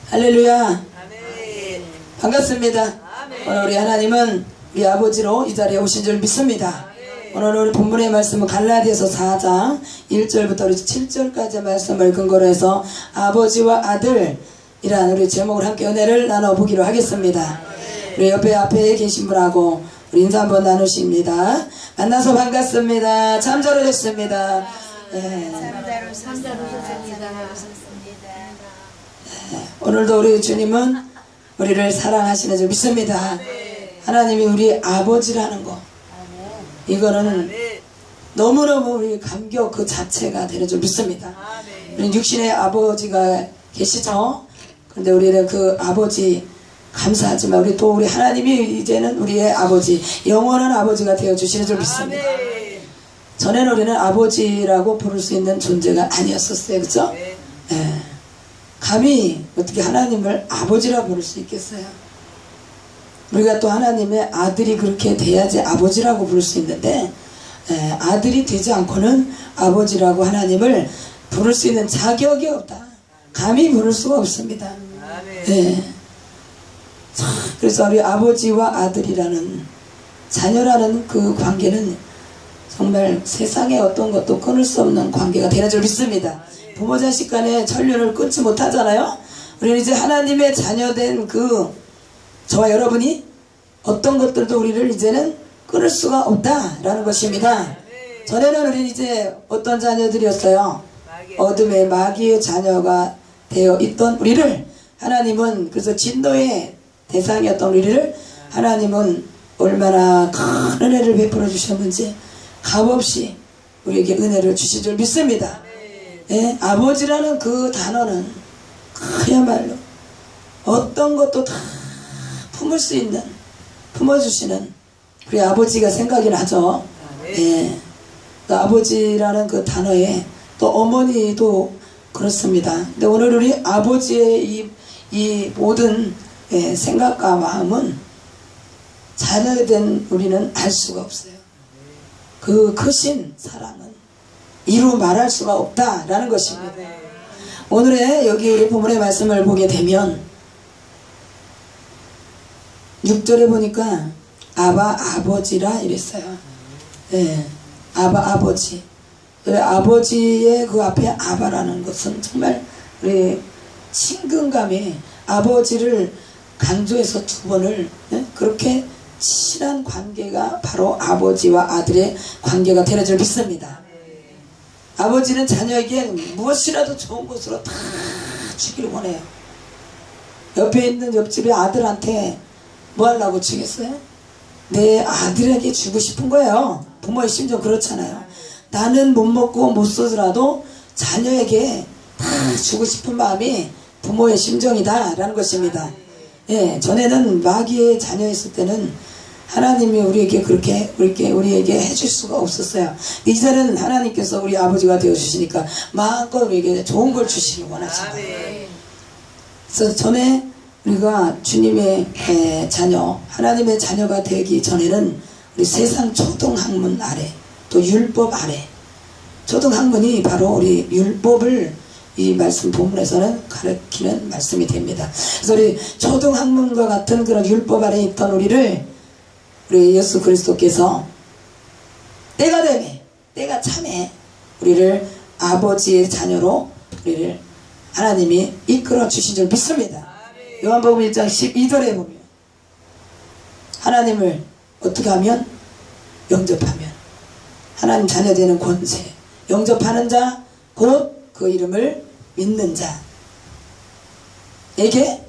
할렐루야. 아멘. 반갑습니다. 아멘. 오늘 우리 하나님은 우리 아버지로 이 자리에 오신 줄 믿습니다. 오늘 우리 본문의 말씀은 갈라디아서 4장 1절부터 우리 7절까지 말씀을 근거로 해서 아버지와 아들이라는 우리 제목을 함께 은혜를 나눠보기로 하겠습니다. 우리 옆에 앞에 계신 분하고 우리 인사 한번 나누십니다. 만나서 반갑습니다. 참자로 됐습니다. 삼자로 오셨습니다. 오늘도 우리 주님은 우리를 사랑하시는 줄 믿습니다. 하나님이 우리 아버지라는 거, 이거는 너무너무 우리 감격 그 자체가 되는 줄 믿습니다. 우리 육신의 아버지가 계시죠. 그런데 우리는 그 아버지 감사하지만 우리 또 우리 하나님이 이제는 우리의 아버지, 영원한 아버지가 되어주시는 줄 믿습니다. 전에는 우리는 아버지라고 부를 수 있는 존재가 아니었었어요. 그죠? 감히 어떻게 하나님을 아버지라 부를 수 있겠어요? 우리가 또 하나님의 아들이 그렇게 돼야지 아버지라고 부를 수 있는데, 아들이 되지 않고는 아버지라고 하나님을 부를 수 있는 자격이 없다. 감히 부를 수가 없습니다. 그래서 우리 아버지와 아들이라는, 자녀라는 그 관계는 정말 세상의 어떤 것도 끊을 수 없는 관계가 되는 줄 믿습니다. 부모 자식 간에 전륜을 끊지 못하잖아요. 우리는 이제 하나님의 자녀된 그 저와 여러분이 어떤 것들도 우리를 이제는 끊을 수가 없다라는 것입니다. 전에는 우리는 이제 어떤 자녀들이었어요? 어둠의 마귀의 자녀가 되어 있던 우리를 하나님은, 그래서 진노의 대상이었던 우리를 하나님은 얼마나 큰 은혜를 베풀어 주셨는지 값없이 우리에게 은혜를 주신 줄 믿습니다. 아버지라는 그 단어는 그야말로 어떤 것도 다 품을 수 있는, 품어주시는 우리 아버지가 생각이 나죠. 그 아버지라는 그 단어에 또 어머니도 그렇습니다. 근데 오늘 우리 아버지의 이 모든 생각과 마음은 자녀된 우리는 알 수가 없어요. 그 크신 사랑은 이루 말할 수가 없다라는 것입니다. 오늘의 여기 우리 본문의 말씀을 보게 되면 6절에 보니까 아바 아버지라 이랬어요. 아바 아버지. 아버지의 그 앞에 아바라는 것은 정말 우리 친근감에 아버지를 강조해서 두 번을 그렇게 친한 관계가 바로 아버지와 아들의 관계가 되는 줄 믿습니다. 아버지는 자녀에게 무엇이라도 좋은 것으로 다 주기를 원해요. 옆에 있는 옆집의 아들한테 뭐 하려고 주겠어요? 내 아들에게 주고 싶은 거예요. 부모의 심정 그렇잖아요. 나는 못 먹고 못 쓰더라도 자녀에게 다 주고 싶은 마음이 부모의 심정이다 라는 것입니다. 전에는 마귀의 자녀였을 때는 하나님이 우리에게 그렇게 우리에게 해줄 수가 없었어요. 이제는 하나님께서 우리 아버지가 되어주시니까 마음껏 우리에게 좋은 걸 주시길 원하십니다. 그래서 전에 우리가 주님의 자녀, 하나님의 자녀가 되기 전에는 우리 세상 초등학문 아래, 또 율법 아래, 초등학문이 바로 우리 율법을 이 말씀 본문에서는 가르치는 말씀이 됩니다. 그래서 우리 초등학문과 같은 그런 율법 아래 있던 우리 예수 그리스도께서 때가 되매, 때가 참에 우리를 아버지의 자녀로 우리를 하나님이 이끌어 주신 줄 믿습니다. 요한복음 1장 12절에 보면 하나님을 어떻게 하면? 영접하면 하나님 자녀 되는 권세, 영접하는 자 곧 그 이름을 믿는 자에게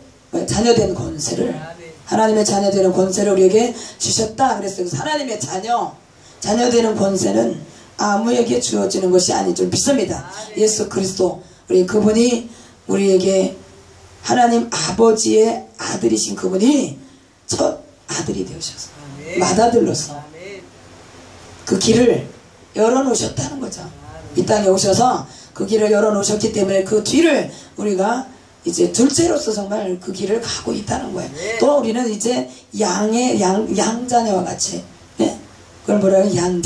자녀 된 권세를, 하나님의 자녀 되는 권세를 우리에게 주셨다 그랬어요. 그래서 하나님의 자녀 되는 권세는 아무에게 주어지는 것이 아닌 줄 믿습니다. 예수 그리스도, 우리 그분이 우리에게 하나님 아버지의 아들이신 그분이 첫 아들이 되어셔서 맏아들로서 그 길을 열어놓으셨다는 거죠. 이 땅에 오셔서 그 길을 열어놓으셨기 때문에 그 뒤를 우리가 이제 둘째로서 정말 그 길을 가고 있다는 거예요. 또 우리는 이제 양자녀와 같이, 그걸 뭐라고 해요?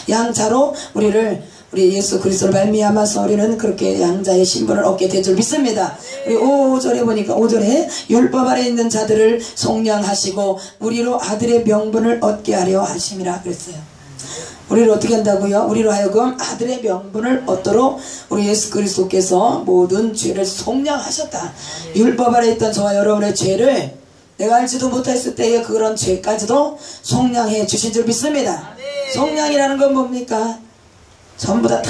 양자로 우리를 우리 예수 그리스도로 말미암아서 우리는 그렇게 양자의 신분을 얻게 될 줄 믿습니다. 우리 5절에 보니까 5절에 율법 아래 있는 자들을 속량하시고 우리로 아들의 명분을 얻게 하려 하심이라 그랬어요. 우리를 어떻게 한다고요? 우리로 하여금 아들의 명분을 얻도록 우리 예수 그리스도께서 모든 죄를 속량하셨다. 율법 아래 있던 저와 여러분의 죄를 내가 알지도 못했을 때의 그런 죄까지도 속량해 주신 줄 믿습니다. 속량이라는 건 뭡니까? 전부 다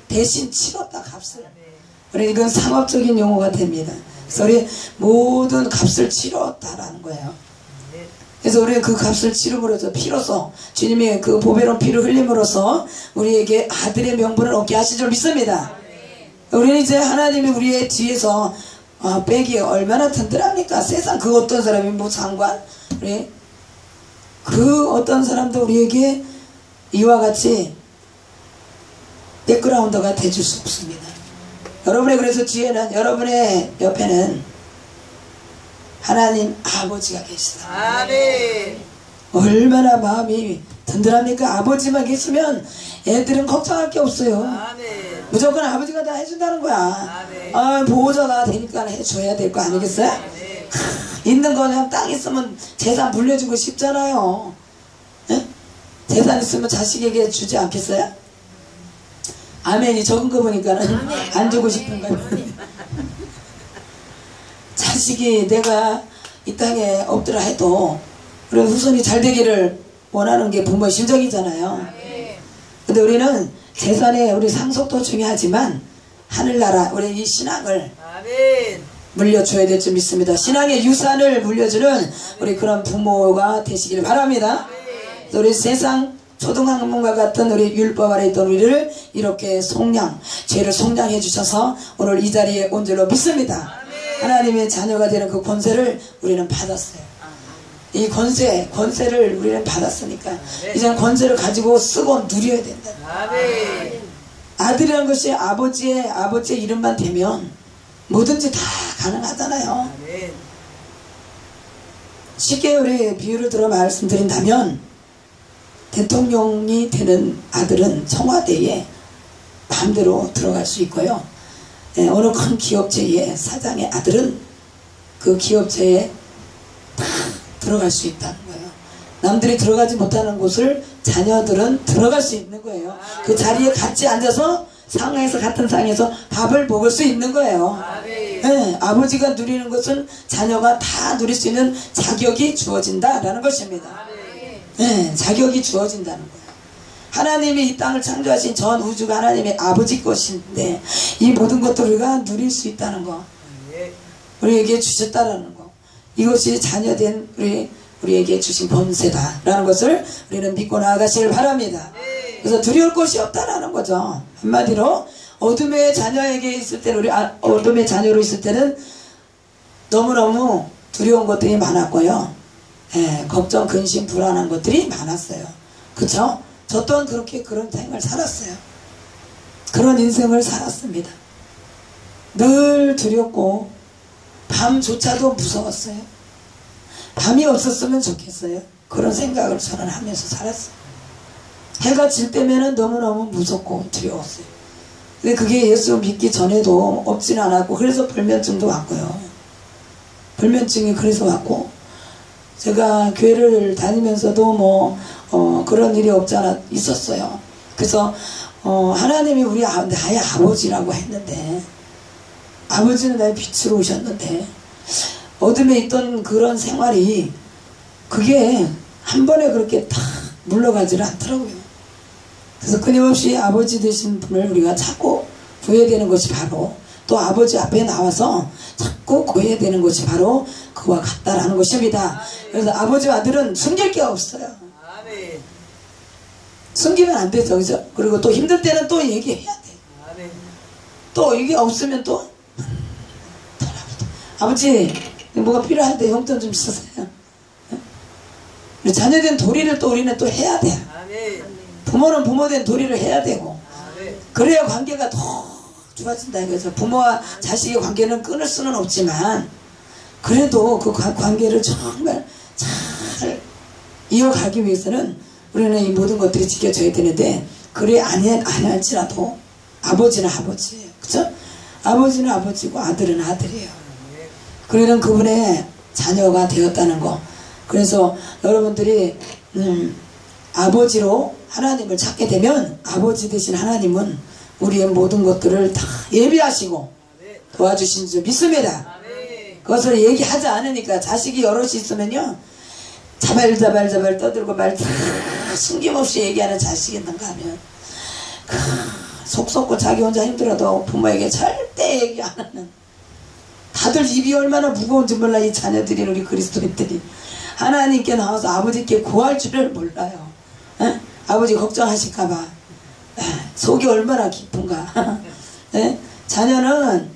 대신 치렀다 값을. 우리 이건 상업적인 용어가 됩니다. 그래서 우리 모든 값을 치렀다라는 거예요. 그래서 우리가 그 값을 치름으로써 피로써 주님의 그 보배로운 피를 흘림으로써 우리에게 아들의 명분을 얻게 하신 줄 믿습니다. 우리는 이제 하나님이 우리의 뒤에서 빼기 얼마나 든든합니까? 세상 그 어떤 사람이 뭐 상관? 우리 그 어떤 사람도 우리에게 이와 같이 백그라운드가 돼줄 수 없습니다. 여러분의 그래서 뒤에는 여러분의 옆에는 하나님 아버지가 계시다. 아멘. 얼마나 마음이 든든합니까? 아버지만 계시면 애들은 걱정할 게 없어요. 아멘. 무조건 아버지가 다 해준다는 거야. 아멘. 보호자가 되니까 해줘야 될 거 아니겠어요? 있는 거 그냥 땅 있으면 재산 물려주고 싶잖아요. 에? 재산 있으면 자식에게 주지 않겠어요? 아멘이 적은 거 보니까는 안 주고 싶은 거예요. 자식이 내가 이 땅에 없더라 해도 우리 후손이 잘 되기를 원하는 게 부모의 심정이잖아요. 근데 우리는 재산에 우리 상속도 중요하지만 하늘나라 우리 이 신앙을 물려줘야 될 줄 믿습니다. 신앙의 유산을 물려주는 우리 그런 부모가 되시기를 바랍니다. 우리 세상 초등학문과 같은 우리 율법 아래 있던 우리를 이렇게 죄를 속량해 주셔서 오늘 이 자리에 온 줄로 믿습니다. 하나님의 자녀가 되는 그 권세를 우리는 받았어요. 이 권세를 우리는 받았으니까 이제는 권세를 가지고 쓰고 누려야 된다. 아들이라는 것이 아버지의 이름만 되면 뭐든지 다 가능하잖아요. 쉽게 우리 비유를 들어 말씀드린다면 대통령이 되는 아들은 청와대에 마음대로 들어갈 수 있고요. 어느 큰 기업체의 사장의 아들은 그 기업체에 다 들어갈 수 있다는 거예요. 남들이 들어가지 못하는 곳을 자녀들은 들어갈 수 있는 거예요. 그 자리에 같이 앉아서 상에서 같은 상에서 밥을 먹을 수 있는 거예요. 네, 아버지가 누리는 것은 자녀가 다 누릴 수 있는 자격이 주어진다라는 것입니다. 네, 자격이 주어진다는 거예요. 하나님이 이 땅을 창조하신 전 우주가 하나님의 아버지 것인데 이 모든 것들을 우리가 누릴 수 있다는 거, 우리에게 주셨다라는 거, 이것이 자녀된 우리에게 주신 권세다라는 것을 우리는 믿고 나아가시길 바랍니다. 그래서 두려울 것이 없다라는 거죠. 한마디로 어둠의 자녀에게 있을 때는 어둠의 자녀로 있을 때는 너무너무 두려운 것들이 많았고요. 걱정, 근심, 불안한 것들이 많았어요. 그쵸? 저 또한 그런 생을 살았어요. 그런 인생을 살았습니다. 늘 두렵고 밤조차도 무서웠어요. 밤이 없었으면 좋겠어요. 그런 생각을 저는 하면서 살았어요. 해가 질 때면은 너무너무 무섭고 두려웠어요. 근데 그게 예수 믿기 전에도 없지는 않았고, 그래서 불면증도 왔고요. 불면증이 그래서 왔고, 제가 교회를 다니면서도 그런 일이 없지 않아 있었어요. 그래서 하나님이 나의 아버지라고 했는데, 아버지는 나의 빛으로 오셨는데 어둠에 있던 그런 생활이 그게 한 번에 그렇게 다 물러가지를 않더라고요. 그래서 끊임없이 아버지 되신 분을 우리가 찾고 구해야 되는 것이 바로, 또 아버지 앞에 나와서 자꾸 구해야 되는 것이 바로 그와 같다라는 것입니다. 그래서 아버지와 아들은 숨길 게 없어요. 숨기면 안 되죠, 그죠? 그리고 또 힘들 때는 또 얘기해야 돼. 또 이게 없으면 또 아버지 뭐가 필요한데 용돈 좀 주세요. 자녀된 도리를 또 우리는 또 해야 돼. 부모는 부모된 도리를 해야 되고, 그래야 관계가 더 좋아진다 이거죠. 부모와 자식의 관계는 끊을 수는 없지만 그래도 그 관계를 정말 잘 이어가기 위해서는 우리는 이 모든 것들이 지켜져야 되는데 그래 안 할지라도 아버지는 아버지예요. 그죠? 아버지는 아버지고 아들은 아들이에요. 그러는 그분의 자녀가 되었다는 거. 그래서 여러분들이 아버지로 하나님을 찾게 되면 아버지 되신 하나님은 우리의 모든 것들을 다 예비하시고 도와주신 줄 믿습니다. 그것을 얘기하지 않으니까 자식이 여럿이 있으면요 자발자발 떠들고 말 숨김없이 얘기하는 자식이 있는가 하면 속 썩고 자기 혼자 힘들어도 부모에게 절대 얘기 안 하는, 다들 입이 얼마나 무거운지 몰라. 이 자녀들이, 우리 그리스도인들이 하나님께 나와서 아버지께 구할 줄을 몰라요. 에? 아버지 걱정하실까봐 속이 얼마나 깊은가. 에? 자녀는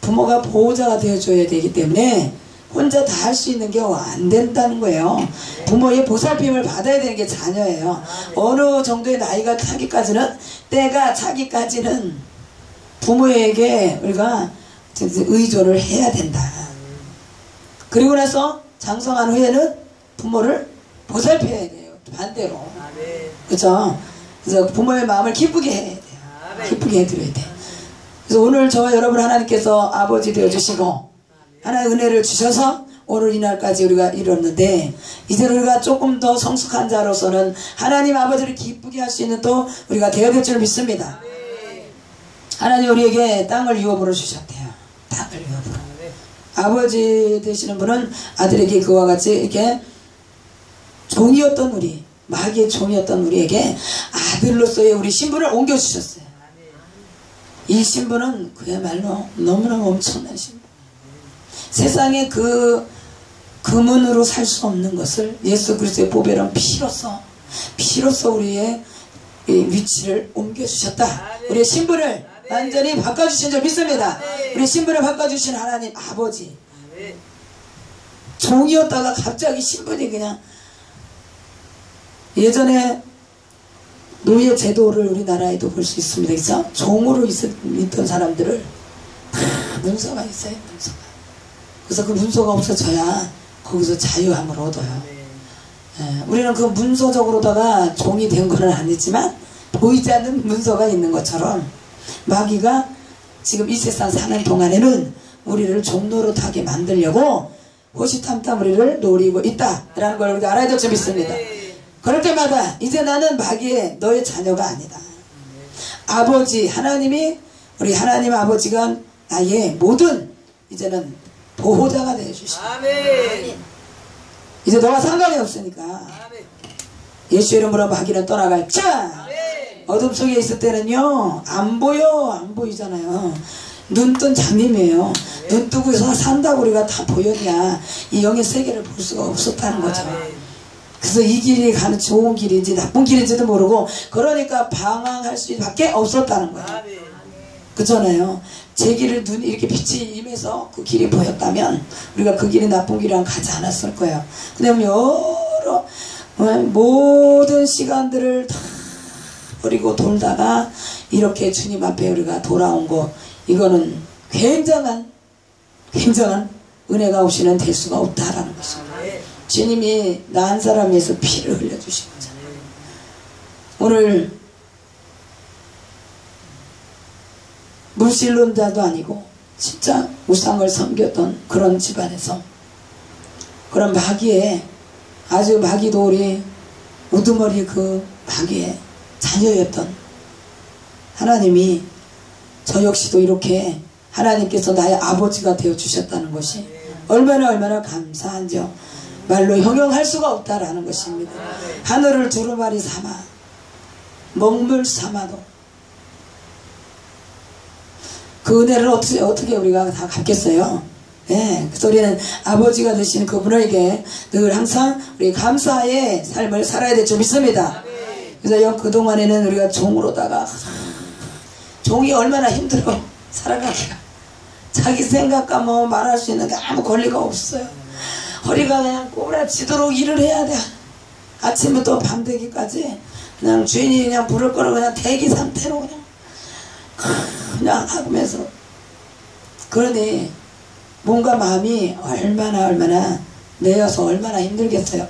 부모가 보호자가 되어줘야 되기 때문에 혼자 다 할 수 있는 게 안 된다는 거예요. 부모의 보살핌을 받아야 되는 게 자녀예요. 어느 정도의 나이가 차기까지는, 때가 차기까지는 부모에게 우리가 의존을 해야 된다. 그리고 나서 장성한 후에는 부모를 보살펴야 돼요. 반대로. 그렇죠? 그래서 부모의 마음을 기쁘게 해야 돼요. 기쁘게 해드려야 돼. 그래서 오늘 저와 여러분 하나님께서 아버지 되어주시고 하나의 은혜를 주셔서 오늘 이날까지 우리가 이뤘는데, 이제 우리가 조금 더 성숙한 자로서는 하나님 아버지를 기쁘게 할 수 있는 또 우리가 되어야 될 줄 믿습니다. 하나님 우리에게 땅을 유업으로 주셨대요. 땅을 유업으로. 아버지 되시는 분은 아들에게 그와 같이 이렇게 종이었던 우리, 마귀의 종이었던 우리에게 아들로서의 우리 신분을 옮겨주셨어요. 이 신분은 그야말로 너무너무 엄청난 신분. 세상에 그 금은으로 살 수 없는 것을 예수 그리스도의 보배로운 피로써 우리의 위치를 옮겨주셨다. 우리의 신분을 완전히 바꿔주신 줄 믿습니다. 우리 신분을 바꿔주신 하나님 아버지. 종이었다가 갑자기 신분이 그냥, 예전에 노예 제도를 우리나라에도 볼 수 있습니다. 그죠? 종으로 있던 사람들을 다 문서가 있어요. 문서가. 그래서 그 문서가 없어져야 거기서 자유함을 얻어요. 우리는 그 문서적으로다가 종이 된 건 아니지만 보이지 않는 문서가 있는 것처럼 마귀가 지금 이 세상 사는 동안에는 우리를 종노릇하게 만들려고 호시탐탐 우리를 노리고 있다라는 걸 우리가 알아야 될 줄 믿습니다. 그럴 때마다 이제 나는 마귀의 너의 자녀가 아니다. 아버지 하나님이, 우리 하나님 아버지가 나의 모든 이제는 보호자가 되어주시고, 이제 너와 상관이 없으니까 예수 이름으로 마귀는 떠나갈 자. 어둠 속에 있을 때는요 안 보이잖아요. 눈 뜬 장님이에요. 눈 뜨고 산다고 우리가 다 보였냐, 이 영의 세계를 볼 수가 없었다는 거죠. 그래서 이 길이 가는 좋은 길인지 나쁜 길인지도 모르고, 그러니까 방황할 수밖에 없었다는 거예요. 그렇잖아요. 제 길을 이렇게 빛이 임해서 그 길이 보였다면 우리가 그 길이 나쁜 길이랑 가지 않았을 거예요. 근데 여러 모든 시간들을 다 버리고 돌다가 이렇게 주님 앞에 우리가 돌아온 거, 이거는 굉장한 은혜가 없이는 될 수가 없다라는 것입니다. 주님이 나 한 사람에 위해서 피를 흘려주신 거잖아요. 오늘 무신론자도 아니고 진짜 우상을 섬겼던 그런 집안에서, 그런 마귀의, 아주 마귀도 우리 우두머리 그 마귀의 자녀였던 하나님이 저 역시도 이렇게 하나님께서 나의 아버지가 되어 주셨다는 것이 얼마나 감사한지요. 말로 형용할 수가 없다라는 것입니다. 하늘을 두루마리 삼아 먹물 삼아도 그 은혜를 어떻게 우리가 다 갚겠어요? 네, 그래서 우리는 아버지가 되시는 그분에게 늘 항상 우리 감사의 삶을 살아야 될 줄 믿습니다. 그래서 그동안에는 우리가 종으로다가, 종이 얼마나 힘들어 살아가기가, 자기 생각과 뭐 말할 수 있는 게 아무 권리가 없어요. 허리가 그냥 꼬부라지도록 일을 해야 돼. 아침부터 밤되기까지 그냥 주인이 그냥 부를 거를 그냥 대기 상태로 그냥 하면서, 그러니 몸과 마음이 얼마나 내어서 얼마나 힘들겠어요.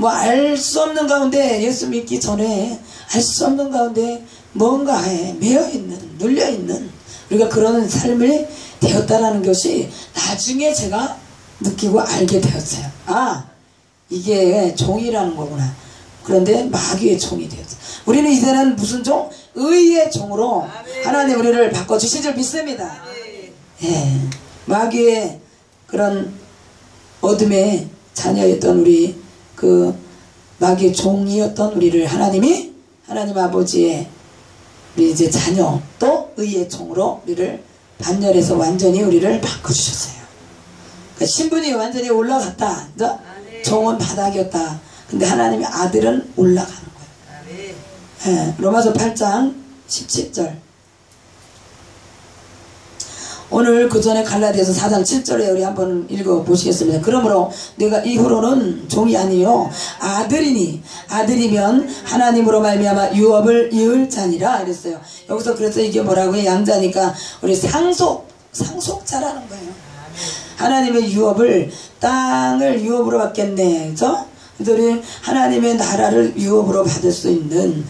뭐 알 수 없는 가운데, 예수 믿기 전에 알 수 없는 가운데 뭔가에 매여있는, 눌려있는 우리가 그런 삶을 되었다라는 것이 나중에 제가 느끼고 알게 되었어요. 아, 이게 종이라는 거구나. 그런데 마귀의 종이 되었어요. 우리는 이제는 무슨 종? 의의 종으로 하나님 우리를 바꿔주신 줄 믿습니다. 예, 마귀의 그런 어둠의 자녀였던 우리, 그 마귀의 종이었던 우리를 하나님이, 하나님 아버지의 우리 이제 자녀, 또 의의 종으로 우리를 반열에서 완전히 우리를 바꿔주셨어요. 그러니까 신분이 완전히 올라갔다. 종은 바닥이었다. 근데 하나님의 아들은 올라가는 거예요. 예, 로마서 8장 17절. 오늘 그 전에 갈라디아서 4장 7절에 우리 한번 읽어보시겠습니다. 그러므로 내가 이후로는 종이 아니요 아들이니, 아들이면 하나님으로 말미암아 유업을 이을 자니라 그랬어요. 여기서 그래서 이게 뭐라고요? 양자니까 우리 상속자라는 거예요. 하나님의 유업을, 땅을 유업으로 받겠네, 그죠? 그래서 우리 하나님의 나라를 유업으로 받을 수 있는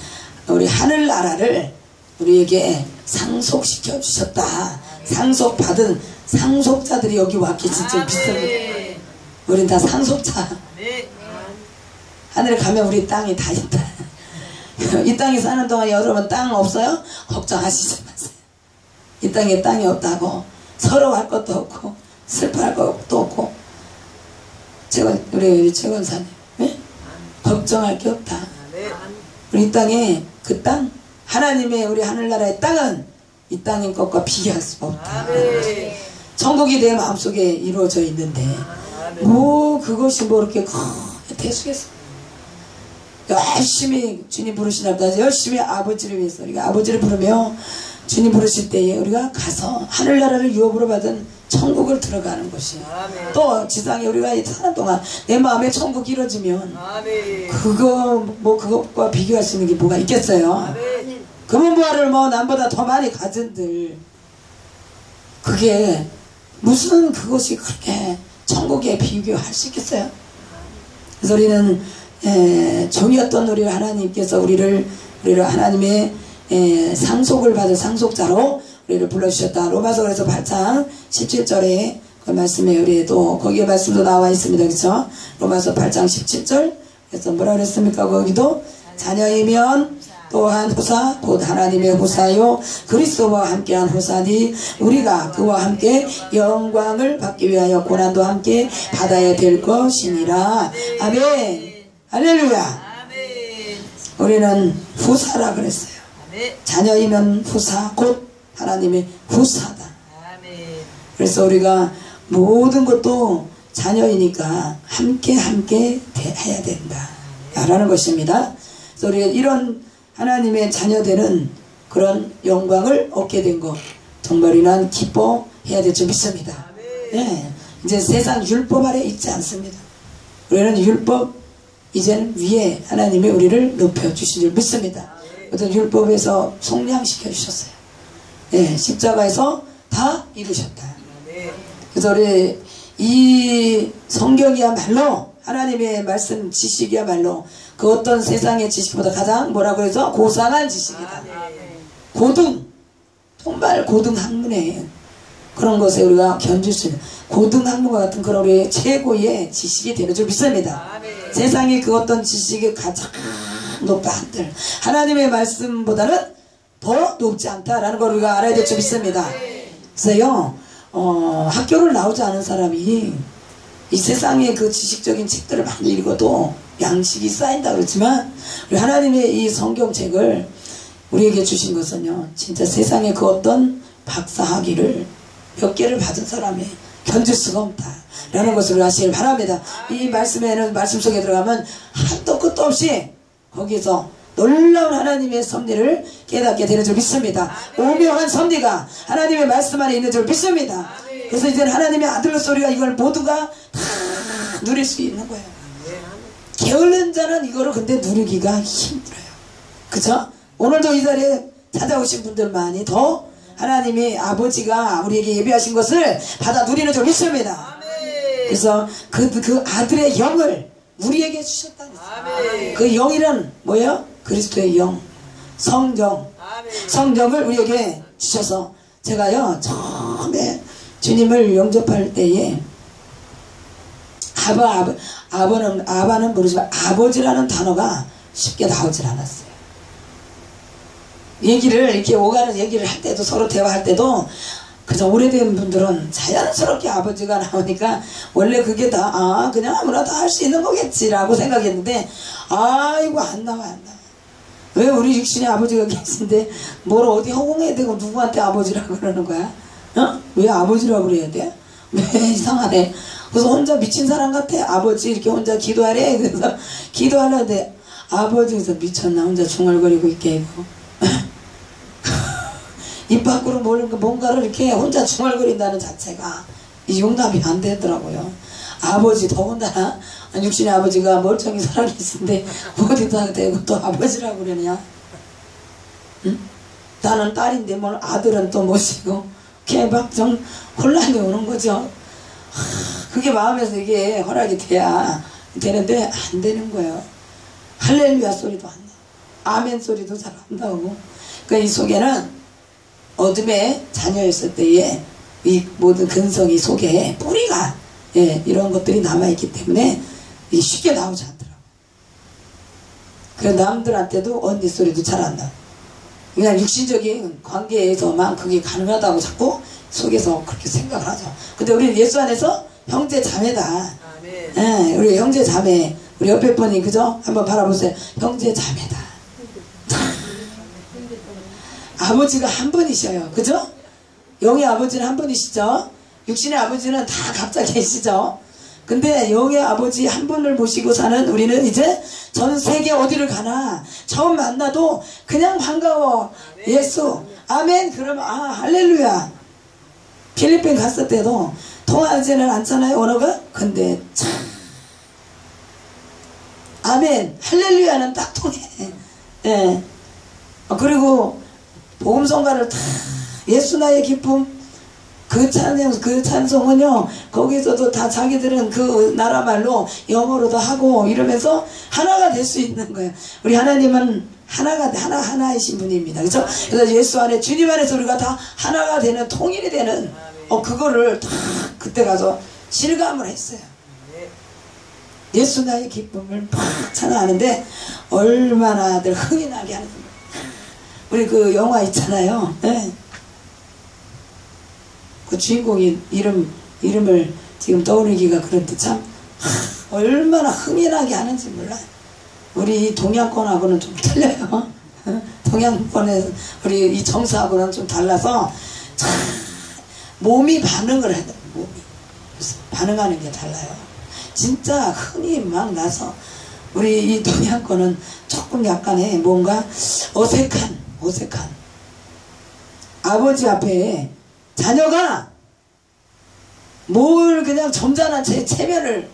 우리 하늘나라를 우리에게 상속시켜 주셨다. 상속받은 상속자들이 여기 왔기 진짜 비쌉니다. 우린 다 상속자. 하늘에 가면 우리 땅이 다 있다. 이 땅에 사는 동안 여러분 땅 없어요? 걱정하시지 마세요. 이 땅에 땅이 없다고 서러워할 것도 없고 슬퍼할 것도 없고, 우리 최건사님, 네? 걱정할 게 없다. 우리 이 땅에 그 땅, 하나님의 우리 하늘나라의 땅은 이 땅인 것과 비교할 수가 없다. 천국이 내 마음속에 이루어져 있는데 뭐 그것이 뭐 이렇게 대수겠어. 열심히 주님 부르시나보다 열심히 아버지를 위해서 우리가 아버지를 부르며 주님 부르실 때에 우리가 가서 하늘나라를 유업으로 받은 천국을 들어가는 것이, 또 지상에 우리가 사는 동안 내 마음에 천국이 이루어지면 그거 뭐 그것과 비교할 수 있는 게 뭐가 있겠어요? 금은보화를 뭐 남보다 더 많이 가진들 그게 무슨 그것이 그렇게 천국에 비교할 수 있겠어요? 그래서 우리는 종이었던 우리를 하나님께서 우리를 하나님의 상속을 받은 상속자로 우리를 불러주셨다. 로마서 그래서 8장 17절에 그 말씀에 우리 또 거기에 말씀도 나와 있습니다. 그렇죠? 로마서 8장 17절. 그래서 뭐라 그랬습니까? 거기도 자녀이면 또한 후사 곧 하나님의 후사요 그리스도와 함께한 후사니 우리가 그와 함께 영광을 받기 위하여 고난도 함께 받아야 될 것이니라. 아멘. 할렐루야. 우리는 후사라 그랬어요. 자녀이면 후사 곧 하나님의 후사다. 그래서 우리가 모든 것도 자녀이니까 함께 해야 된다 라는 것입니다. 그래서 우리가 이런 하나님의 자녀되는 그런 영광을 얻게 된 것 정말 난 기뻐해야 될 줄 믿습니다. 네. 이제 세상 율법 아래 있지 않습니다. 우리는 율법 이제는 위에 하나님이 우리를 높여주신 줄 믿습니다. 어떤 율법에서 속량시켜 주셨어요. 네, 십자가에서 다 이루셨다. 그래서 우리 이 성경이야말로 하나님의 말씀 지식이야말로 그 어떤 세상의 지식보다 가장 뭐라고 해서 고상한 지식이다. 고등, 정말 고등 학문에 그런 것에 우리가 견줄 수 있는 고등 학문과 같은 그런 우리 최고의 지식이 되는 줄 믿습니다. 세상의 그 어떤 지식이 가장 높다 한들 하나님의 말씀보다는 더 높지 않다라는 걸 우리가 알아야 될 줄 믿습니다. 그래서요 학교를 나오지 않은 사람이 이 세상의 그 지식적인 책들을 많이 읽어도 양식이 쌓인다 그렇지만 우리 하나님의 이 성경책을 우리에게 주신 것은요 진짜 세상의 그 어떤 박사학위를 몇 개를 받은 사람이 견딜 수가 없다 라는 것을 아시길 바랍니다. 이 말씀에는 말씀 속에 들어가면 한도 끝도 없이 거기서 놀라운 하나님의 섭리를 깨닫게 되는 줄 믿습니다. 오묘한 섭리가 하나님의 말씀 안에 있는 줄 믿습니다. 그래서 이제는 하나님의 아들로서 우리가 이걸 모두가 다 누릴 수 있는 거예요. 게을른 자는 이거를 근데 누리기가 힘들어요. 그쵸? 오늘도 이 자리에 찾아오신 분들만이 더 하나님이 아버지가 우리에게 예비하신 것을 받아 누리는 줄 믿습니다. 그래서 그 아들의 영을 우리에게 주셨다는 아멘. 그 영이란 뭐예요? 그리스도의 영, 성령. 아멘. 성령을 우리에게 주셔서 제가요 처음에 주님을 영접할 때에 아바는 모르지만 아버지라는 단어가 쉽게 나오질 않았어요. 얘기를 이렇게 오가는 얘기를 할 때도 서로 대화할 때도 그저 오래된 분들은 자연스럽게 아버지가 나오니까 원래 그게 다 그냥 아무나 다 할 수 있는 거겠지라고 생각했는데 이거 안 나와. 왜 우리 육신의 아버지가 계신데 뭘 어디 허공에 대고 누구한테 아버지라고 그러는 거야? 왜 아버지라고 그래야 돼? 왜 이상하네. 그래서 혼자 미친 사람 같아. 아버지 이렇게 혼자 기도하래. 그래서 기도하려는데 아버지에서 미쳤나 혼자 중얼거리고 있게 이거 입 밖으로 뭔가를 이렇게 혼자 중얼거린다는 자체가 이 용납이 안 되더라고요. 아버지 더군다나 육신의 아버지가 멀쩡히 살아계신데 어디다 대고 또 아버지라고 그러냐? 응? 나는 딸인데 뭘 아들은 또 모시고 개박정 혼란이 오는 거죠. 그게 마음에서 이게 허락이 돼야 되는데 안 되는 거예요. 할렐루야 소리도 안 나. 아멘 소리도 잘 안 나오고. 이 속에는 어둠의 자녀였을 때에 이 모든 근성이 속에 뿌리가 이런 것들이 남아있기 때문에 쉽게 나오지 않더라고. 그래서 남들한테도 언니 소리도 잘 안 나. 그냥 육신적인 관계에서만 그게 가능하다고 자꾸 속에서 그렇게 생각을 하죠. 근데 우리는 예수 안에서 형제 자매다. 아멘. 우리 형제 자매. 우리 옆에 분이 그죠? 한번 바라보세요. 형제 자매다. 아버지가 한 분이셔요. 그죠? 영의 아버지는 한 분이시죠? 육신의 아버지는 다 각자 계시죠? 근데 영의 아버지 한 분을 모시고 사는 우리는 이제 전 세계 어디를 가나 처음 만나도 그냥 반가워. 예수. 아멘. 그러면 할렐루야. 필리핀 갔을 때도 통하지는 않잖아요. 언어가. 근데 참 아멘. 할렐루야는 딱 통해. 예. 그리고 복음성가를 다 예수 나의 기쁨 그 찬송은요 거기서도 다 자기들은 그 나라 말로 영어로도 하고 이러면서 하나가 될 수 있는 거예요. 우리 하나님은 하나이신 분입니다. 그렇죠? 그래서 예수 안에 주님 안에서 우리가 다 하나가 되는 통일이 되는 그거를 다 그때 가서 실감을 했어요. 예수 나의 기쁨을 막 찬양하는데 얼마나들 흥이 나게 하는 거예요. 우리 그 영화 있잖아요. 네. 그 주인공이 이름을 지금 떠올리기가 그런데 참 얼마나 흥이 나게 하는지 몰라요. 우리 동양권하고는 좀 틀려요. 동양권에 우리 이 정서하고는 좀 달라서 참 몸이 반응을 해요. 몸이 그래서 반응하는 게 달라요. 진짜 흥이 막 나서 우리 이 동양권은 조금 약간의 뭔가 어색한 아버지 앞에 자녀가 뭘 그냥 점잖은 체면을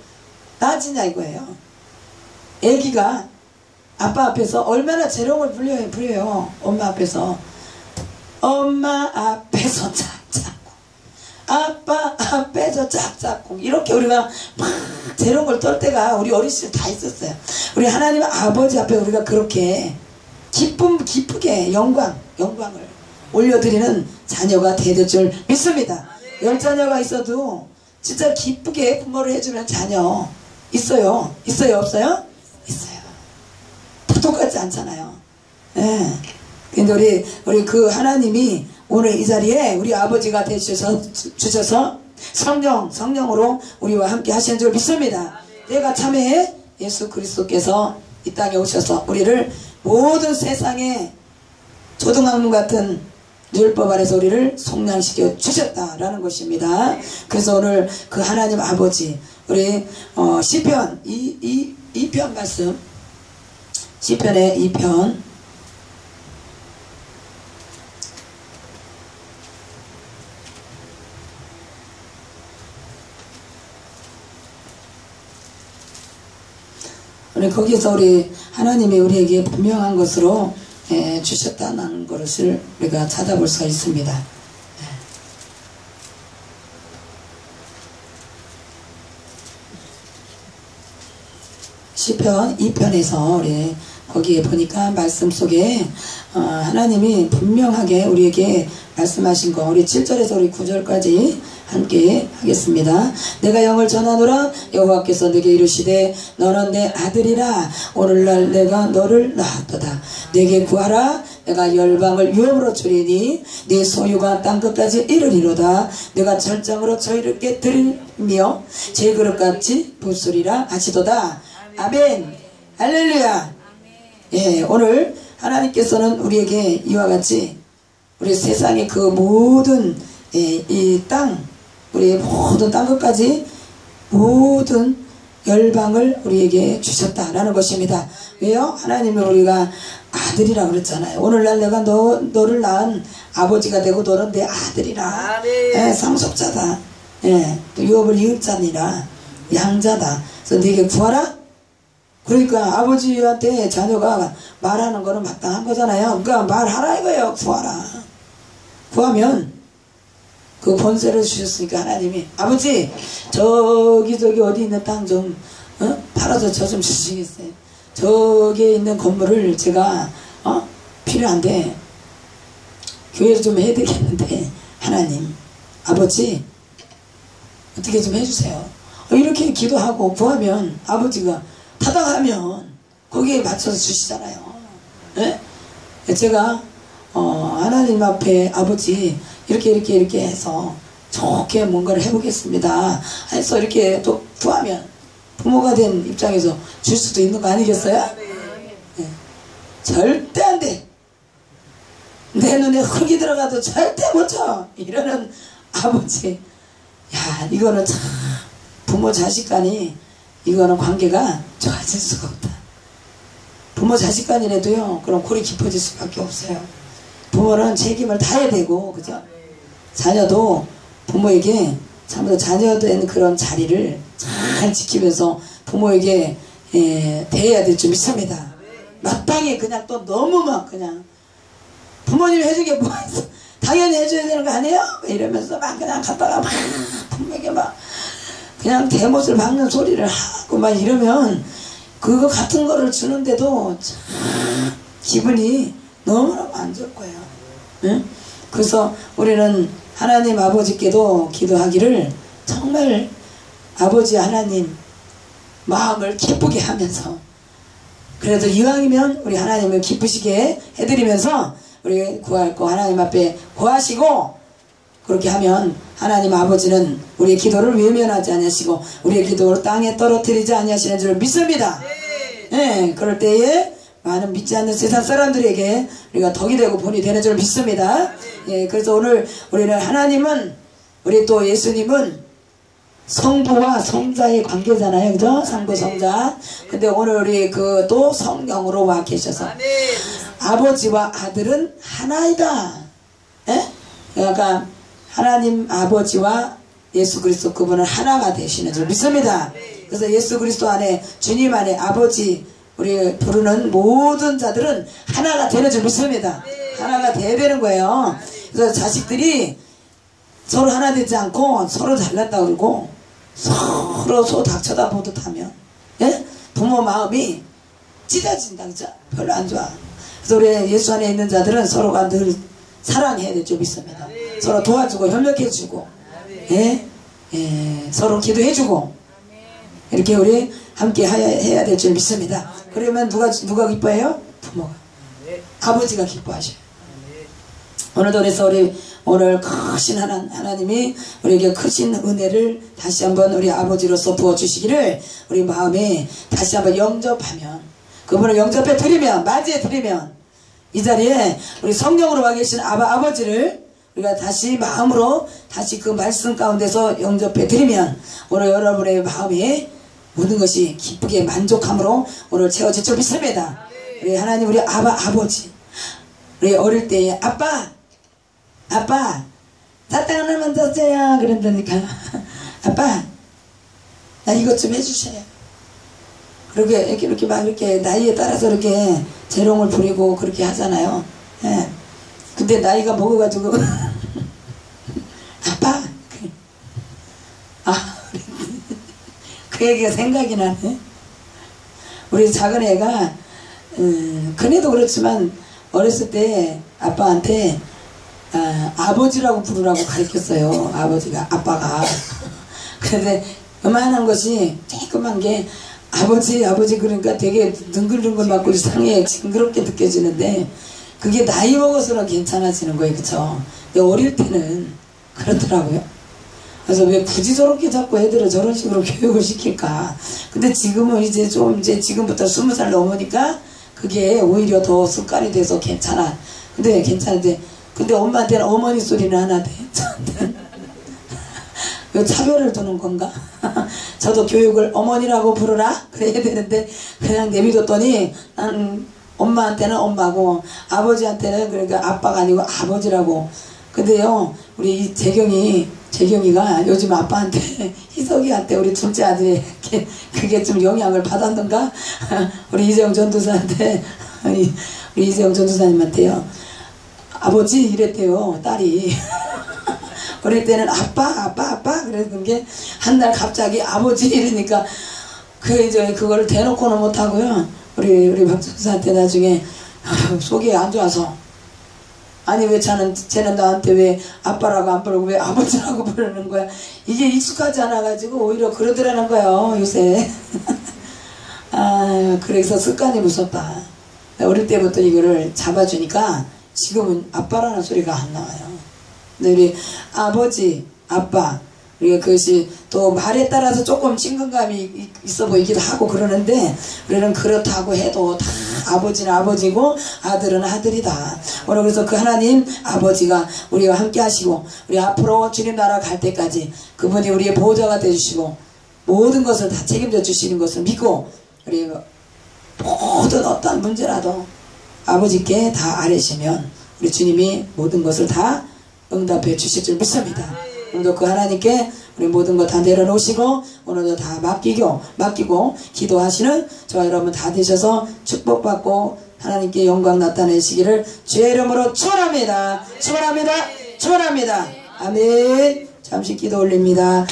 따지냐 이거예요. 애기가 아빠 앞에서 얼마나 재롱을 부려요. 엄마 앞에서 짝짝꿍 아빠 앞에서 짝짝꿍 이렇게 우리가 막 재롱을 떨 때가 우리 어린 시절 다 있었어요. 우리 하나님 아버지 앞에 우리가 그렇게 기쁘게 영광을 올려드리는 자녀가 되될 줄 믿습니다. 10자녀가 있어도 진짜 기쁘게 부모를 해주는 자녀 있어요? 없어요? 있어요. 다 똑같지 않잖아요. 예. 근데 우리 그 하나님이 오늘 이 자리에 우리 아버지가 되주셔서 성령으로 우리와 함께 하시는 줄 믿습니다. 내가 참회해 예수 그리스도께서 이 땅에 오셔서 우리를 모든 세상의 초등학문 같은 율법 아래서 우리를 속량시켜 주셨다라는 것입니다. 그래서 오늘 그 하나님 아버지 우리 시편 2편 말씀 시편의 2편 거기서 우리 하나님이 우리에게 분명한 것으로 주셨다는 것을 우리가 찾아볼 수가 있습니다. 시편 2편에서 우리 거기에 보니까 말씀 속에 하나님이 분명하게 우리에게 말씀하신 거 우리 7절에서 우리 9절까지 함께 하겠습니다. 내가 영을 전하노라 여호와께서 내게 이르시되 너는 내 아들이라 오늘날 내가 너를 낳았도다. 내게 구하라 내가 열방을 유업으로 주리니 네 소유가 땅끝까지 이르리로다. 내가 절장으로 저희를 깨뜨리며 제그릇같이 부수리라 하시도다. 아멘. 할렐루야. 예, 오늘 하나님께서는 우리에게 이와 같이 우리 세상의 그 모든 이 땅 우리 모든 땅끝까지 모든 열방을 우리에게 주셨다라는 것입니다. 왜요? 하나님은 우리가 아들이라고 그랬잖아요. 오늘날 내가 너를 낳은 아버지가 되고 너는 내 아들이라. 예, 상속자다. 예, 또 유업을 이을 자니라. 양자다. 그래서 네게 구하라. 그러니까 아버지한테 자녀가 말하는 거는 마땅한 거잖아요. 그러니까 말하라 이거예요. 구하라. 구하면 그 권세를 주셨으니까 하나님이 아버지 저기 어디 있는 땅 좀 팔아서 저 좀 주시겠어요. 저기에 있는 건물을 제가 필요한데 교회를 좀 해야 되겠는데 하나님 아버지 어떻게 좀 해주세요. 이렇게 기도하고 구하면 아버지가 타당하면 거기에 맞춰서 주시잖아요. 네? 제가 하나님 앞에 아버지 이렇게 해서 좋게 뭔가를 해보겠습니다 해서 이렇게 또 구하면 부모가 된 입장에서 줄 수도 있는 거 아니겠어요? 네. 절대 안 돼. 내 눈에 흙이 들어가도 절대 못 쳐. 이러는 아버지. 야, 이거는 참 부모 자식 간이 이거는 관계가 좋아질 수가 없다. 부모 자식 간이라도요 그럼 골이 깊어질 수밖에 없어요. 부모는 책임을 다해야 되고 그죠? 자녀도 부모에게 참으로 자녀된 그런 자리를 잘 지키면서 부모에게 대해야 될 줄 믿습니다. 마땅히 그냥 또 너무 막 그냥 부모님이 해주게 뭐 있어 당연히 해줘야 되는 거 아니에요? 이러면서 막 그냥 갔다가 막 부모에게 막 그냥 대못을 박는 소리를 하고 막 이러면 그거 같은 거를 주는데도 참 기분이 너무너무 안 좋을 거예요. 응? 그래서 우리는 하나님 아버지께도 기도하기를 정말 아버지 하나님 마음을 기쁘게 하면서 그래도 이왕이면 우리 하나님을 기쁘시게 해드리면서 우리 구할 거 하나님 앞에 구하시고 그렇게 하면 하나님 아버지는 우리의 기도를 외면하지 아니하시고 우리의 기도를 땅에 떨어뜨리지 아니하시는 줄 믿습니다. 네, 그럴 때에 많은 믿지 않는 세상 사람들에게 우리가 덕이 되고 본이 되는 줄 믿습니다. 예, 그래서 오늘 우리는 하나님은 우리 또 예수님은 성부와 성자의 관계잖아요. 그죠? 성부 성자. 근데 오늘 우리 그 또 성령으로 와 계셔서 아버지와 아들은 하나이다. 예? 그러니까 하나님 아버지와 예수 그리스도 그분은 하나가 되시는 줄 믿습니다. 그래서 예수 그리스도 안에 주님 안에 아버지 우리 부르는 모든 자들은 하나가 되는 줄 믿습니다. 하나가 돼야 되는 거예요. 그래서 자식들이 서로 하나 되지 않고 서로 잘났다 그러고 서로 소 닥 쳐다보듯 하면 예? 부모 마음이 찢어진다. 그죠? 별로 안 좋아. 그래서 우리 예수 안에 있는 자들은 서로가 늘 사랑해야 될 줄 믿습니다. 서로 도와주고 협력해주고 예? 예, 서로 기도해주고 이렇게 우리 함께 해야 될 줄 믿습니다. 그러면 누가 기뻐해요? 부모가. 아버지가 기뻐하셔요. 오늘도 그래서 우리 오늘 크신 하나님이 우리에게 크신 은혜를 다시 한번 우리 아버지로서 부어주시기를 우리 마음에 다시 한번 영접하면 그분을 영접해 드리면 맞이해 드리면 이 자리에 우리 성령으로 와 계신 아버지를 우리가 다시 마음으로 다시 그 말씀 가운데서 영접해 드리면 오늘 여러분의 마음이 모든 것이 기쁘게 만족함으로 오늘 채워질 줄 믿습니다. 우리 하나님 우리 아버지 우리 어릴 때에 아빠 사탕 하나만 더 줘야 그런다니까 아빠 나 이것 좀 해주셔요. 그렇게 이렇게 막 이렇게 나이에 따라서 이렇게 재롱을 부리고 그렇게 하잖아요. 예. 근데 나이가 먹어가지고 아빠 그 얘기가 생각이 나네. 우리 작은 애가 큰애도 그렇지만 어렸을 때 아빠한테 아버지라고 부르라고 가르쳤어요. 아버지가 아빠가. 그런데 요만한 것이 조그만 게 아버지 그러니까 되게 능글능글 맞고 이상해 징그럽게 느껴지는데 그게 나이 먹어서는 괜찮아지는 거예요. 그쵸? 근데 어릴 때는 그렇더라고요. 그래서 왜 굳이 저렇게 자꾸 애들을 저런 식으로 교육을 시킬까. 근데 지금은 이제 지금부터 20살 넘으니까 그게 오히려 더 습관이 돼서 괜찮아. 근데 괜찮은데 근데 엄마한테는 어머니 소리는 안 하대. 왜 차별을 두는 건가? 저도 교육을 어머니라고 부르라 그래야 되는데 그냥 내비뒀더니 엄마한테는 엄마고 아버지한테는 그러니까 아빠가 아니고 아버지라고. 근데요 우리 이 재경이가 요즘 아빠한테 희석이한테 우리 둘째 아들이 그게 좀 영향을 받았는가? 우리 이재영 전도사한테 우리 이재영 전도사님한테요 아버지 이랬대요 딸이. 어릴 때는 아빠 그랬던 게 한 날 갑자기 아버지 이러니까 그거를 대놓고는 못하고요. 우리 박전사한테 나중에 속이 안 좋아서 아니 왜 쟤는 나한테 왜 아빠라고 안 부르고 왜 아버지라고 부르는 거야. 이게 익숙하지 않아 가지고 오히려 그러더라는 거예요 요새. 그래서 습관이 무섭다. 어릴 때부터 이거를 잡아주니까 지금은 아빠라는 소리가 안 나와요. 근데 우리 아버지, 아빠, 우리가 그것이 또 말에 따라서 조금 친근감이 있어 보이기도 하고 그러는데 우리는 그렇다고 해도 다 아버지는 아버지고 아들은 아들이다. 오늘 그래서 그 하나님 아버지가 우리와 함께 하시고 우리 앞으로 주님 나라 갈 때까지 그분이 우리의 보호자가 되어주시고 모든 것을 다 책임져 주시는 것을 믿고 우리 모든 어떤 문제라도 아버지께 다 아뢰시면 우리 주님이 모든 것을 다 응답해 주실 줄 믿습니다. 오늘도 그 하나님께 우리 모든 것 다 내려놓으시고 오늘도 다 맡기고 기도하시는 저와 여러분 다 되셔서 축복받고 하나님께 영광 나타내시기를 주의 이름으로 축원합니다. 축원합니다. 축원합니다. 아멘. 잠시 기도 올립니다.